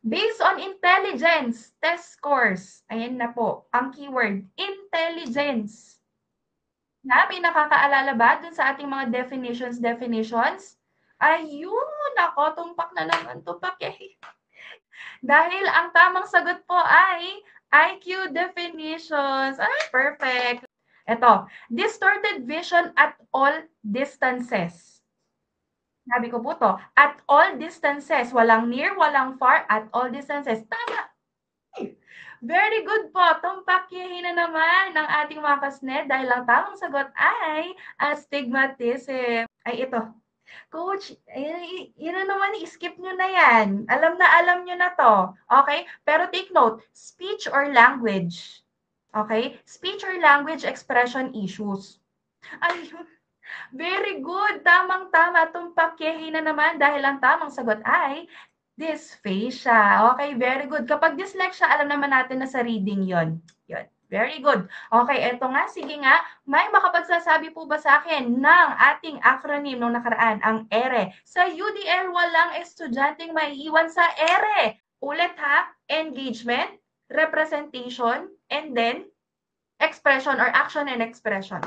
Based on intelligence, test scores. Ayan na po, ang keyword, intelligence. May nakakaalala ba dun sa ating mga definitions? Ayun, ako, tumpak na naman, tumpak eh. Dahil ang tamang sagot po ay IQ definitions. Ay, perfect. Ito, distorted vision at all distances. Sabi ko po to, at all distances. Walang near, walang far, at all distances. Tama. Very good po. Tumpakyahin na naman ng ating mga kasnet dahil ang tamang sagot ay astigmatism. Ay, ito. Coach, yun na naman, skip nyo na yan. Alam nyo na to. Okay? Pero take note, speech or language. Okay? Speech or language expression issues. Ayun. Very good. Tamang-tama. Tumpakyahin na naman dahil ang tamang sagot ay dysphasia. Okay, very good. Kapag dyslexia, alam naman natin na sa reading yon. Yun. Very good. Okay, eto nga. Sige nga. May makapagsasabi po ba sa akin ng ating acronym nung nakaraan, ang ERE? Sa UDL, walang estudyanteng maiiwan sa ERE. Ulit ha, engagement, representation, and then expression or action and expression.